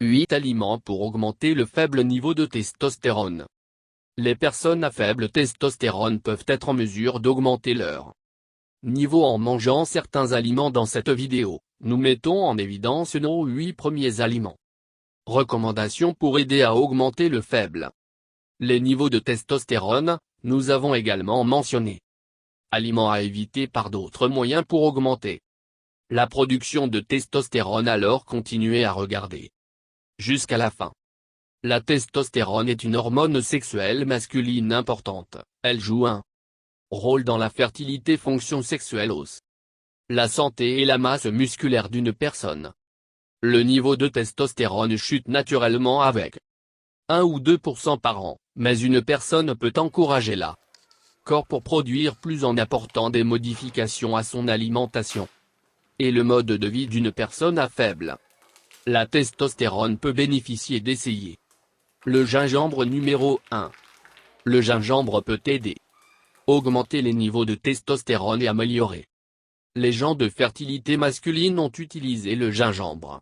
8 aliments pour augmenter le faible niveau de testostérone. Les personnes à faible testostérone peuvent être en mesure d'augmenter leur niveau en mangeant certains aliments. Dans cette vidéo, nous mettons en évidence nos 8 premiers aliments. Recommandations pour aider à augmenter le faible les niveaux de testostérone. Nous avons également mentionné aliments à éviter par d'autres moyens pour augmenter la production de testostérone. Alors continuez à regarder jusqu'à la fin. La testostérone est une hormone sexuelle masculine importante. Elle joue un rôle dans la fertilité, fonction sexuelle, os, la santé et la masse musculaire d'une personne. Le niveau de testostérone chute naturellement avec 1 ou 2% par an, mais une personne peut encourager la corps pour produire plus en apportant des modifications à son alimentation et le mode de vie d'une personne à faible la testostérone peut bénéficier d'essayer le gingembre. Numéro 1. Le gingembre peut aider augmenter les niveaux de testostérone et améliorer les gens de fertilité masculine ont utilisé le gingembre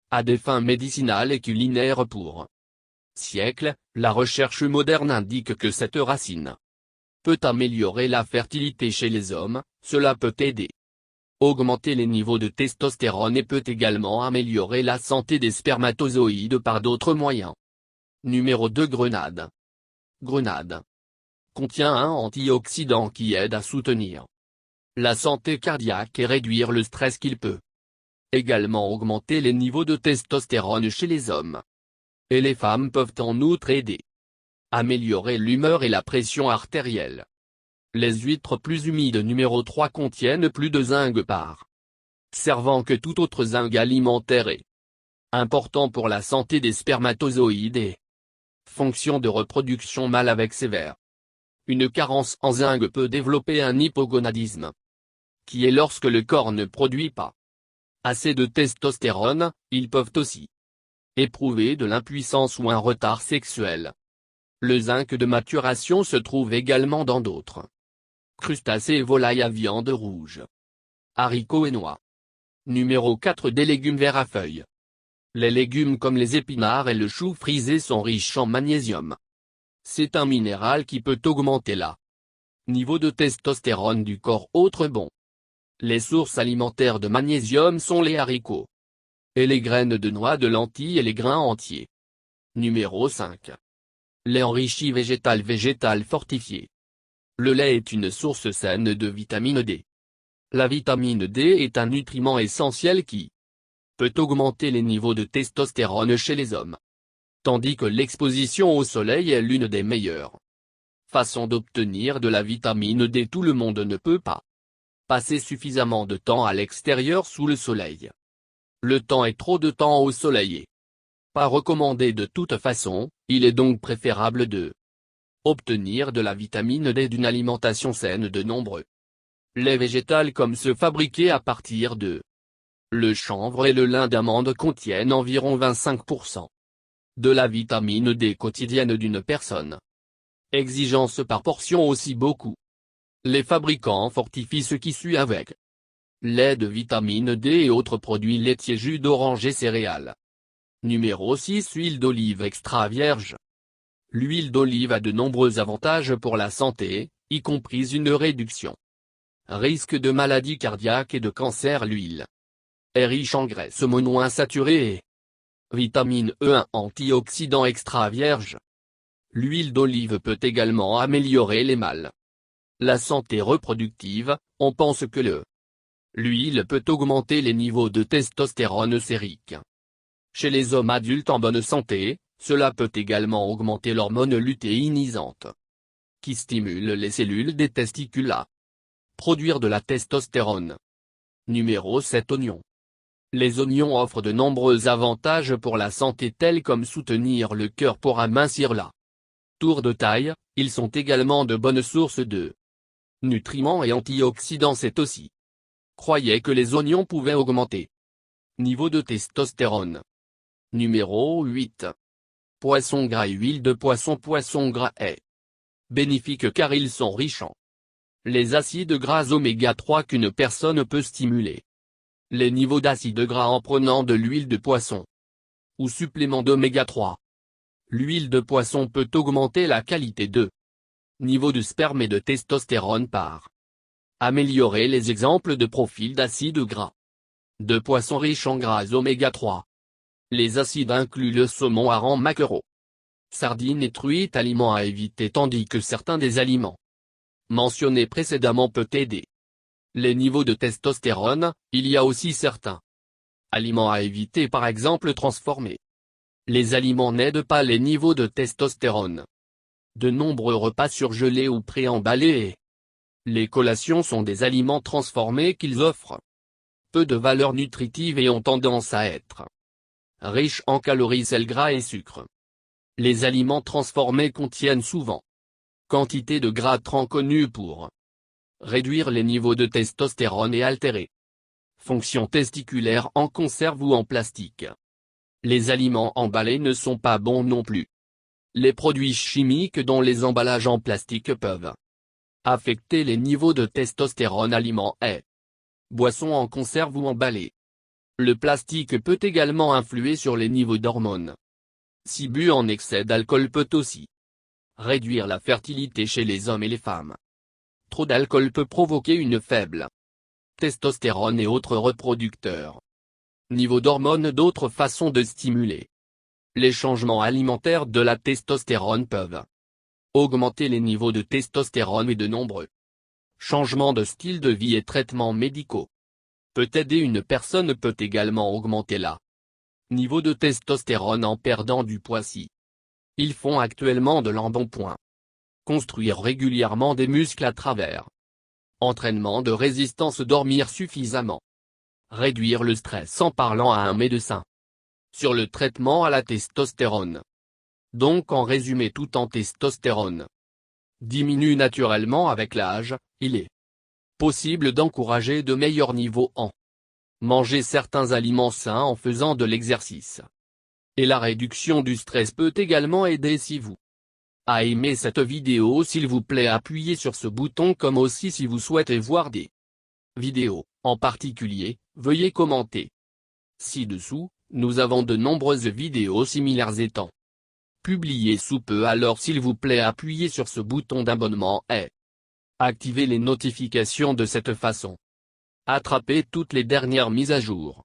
à des fins médicinales et culinaires pour siècles. La recherche moderne indique que cette racine peut améliorer la fertilité chez les hommes. Cela peut aider augmenter les niveaux de testostérone et peut également améliorer la santé des spermatozoïdes par d'autres moyens. Numéro 2. Grenade. Grenade contient un antioxydant qui aide à soutenir la santé cardiaque et réduire le stress. Qu'il peut également augmenter les niveaux de testostérone chez les hommes. Et les femmes peuvent en outre aider à améliorer l'humeur et la pression artérielle. Les huîtres plus humides. Numéro 3 contiennent plus de zinc par servant que tout autre zinc alimentaire est important pour la santé des spermatozoïdes et fonction de reproduction mâle. Avec sévère une carence en zinc peut développer un hypogonadisme, qui est lorsque le corps ne produit pas assez de testostérone. Ils peuvent aussi éprouver de l'impuissance ou un retard sexuel. Le zinc de maturation se trouve également dans d'autres crustacés et volailles à viande rouge, haricots et noix. Numéro 4. Des légumes verts à feuilles. Les légumes comme les épinards et le chou frisé sont riches en magnésium. C'est un minéral qui peut augmenter la niveau de testostérone du corps. Autre bon. Les sources alimentaires de magnésium sont les haricots et les graines de noix, de lentilles et les grains entiers. Numéro 5. Lait enrichi végétal fortifié. Le lait est une source saine de vitamine D. La vitamine D est un nutriment essentiel qui peut augmenter les niveaux de testostérone chez les hommes. Tandis que l'exposition au soleil est l'une des meilleures façons d'obtenir de la vitamine D. Tout le monde ne peut pas passer suffisamment de temps à l'extérieur sous le soleil. Le temps est trop de temps au soleil et pas recommandé de toute façon. Il est donc préférable de obtenir de la vitamine D d'une alimentation saine. De nombreux laits végétaux comme ceux fabriqués à partir de le chanvre et le lin d'amande contiennent environ 25% de la vitamine D quotidienne d'une personne. Exigence par portion aussi beaucoup. Les fabricants fortifient ce qui suit avec lait de vitamine D et autres produits laitiers, jus d'orange et céréales. Numéro 6. Huile d'olive extra vierge. L'huile d'olive a de nombreux avantages pour la santé, y compris une réduction risque de maladies cardiaques et de cancer. L'huile est riche en graisses monoinsaturées et vitamine E, un antioxydant extra vierge. L'huile d'olive peut également améliorer la santé reproductive. On pense que l'huile peut augmenter les niveaux de testostérone sérique chez les hommes adultes en bonne santé. Cela peut également augmenter l'hormone lutéinisante, qui stimule les cellules des testicules à produire de la testostérone. Numéro 7. Oignons. Les oignons offrent de nombreux avantages pour la santé, tels comme soutenir le cœur pour amincir la tour de taille. Ils sont également de bonnes sources de nutriments et antioxydants. C'est aussi croyait que les oignons pouvaient augmenter niveau de testostérone. Numéro 8. Poisson gras et huile de poisson. Poisson gras est bénéfique car ils sont riches en les acides gras oméga 3 qu'une personne peut stimuler les niveaux d'acides gras en prenant de l'huile de poisson. ou supplément d'oméga 3. L'huile de poisson peut augmenter la qualité de niveau de sperme et de testostérone par améliorer les exemples de profil d'acides gras de poisson riches en gras oméga 3. Les acides incluent le saumon, hareng, maquereau, sardines et truites, aliments à éviter, tandis que certains des aliments mentionnés précédemment peuvent aider les niveaux de testostérone. Il y a aussi certains aliments à éviter, par exemple transformés. Les aliments n'aident pas les niveaux de testostérone. De nombreux repas surgelés ou préemballés et les collations sont des aliments transformés qu'ils offrent peu de valeur nutritive et ont tendance à être riches en calories, sel, gras et sucre. Les aliments transformés contiennent souvent quantité de gras trans connus pour réduire les niveaux de testostérone et altérer fonction testiculaire en conserve ou en plastique. Les aliments emballés ne sont pas bons non plus. Les produits chimiques dont les emballages en plastique peuvent affecter les niveaux de testostérone. Aliments et boissons en conserve ou emballés. Le plastique peut également influer sur les niveaux d'hormones. Si bu en excès d'alcool peut aussi réduire la fertilité chez les hommes et les femmes. Trop d'alcool peut provoquer une faible testostérone et autres reproducteurs. Niveau d'hormones. D'autres façons de stimuler les changements alimentaires de la testostérone peuvent augmenter les niveaux de testostérone, et de nombreux changements de style de vie et traitements médicaux peut aider. Une personne peut également augmenter la niveau de testostérone en perdant du poids si ils font actuellement de l'embonpoint. Construire régulièrement des muscles à travers entraînement de résistance, dormir suffisamment, réduire le stress en parlant à un médecin sur le traitement à la testostérone. Donc en résumé, tout en testostérone diminue naturellement avec l'âge. Il est possible d'encourager de meilleurs niveaux en manger certains aliments sains, en faisant de l'exercice. Et la réduction du stress peut également aider. Si vous avez aimé cette vidéo, s'il vous plaît appuyez sur ce bouton, comme aussi si vous souhaitez voir des vidéos en particulier, veuillez commenter. Ci-dessous, nous avons de nombreuses vidéos similaires étant publiées sous peu, alors s'il vous plaît appuyez sur ce bouton d'abonnement et activez les notifications. De cette façon, attrapez toutes les dernières mises à jour.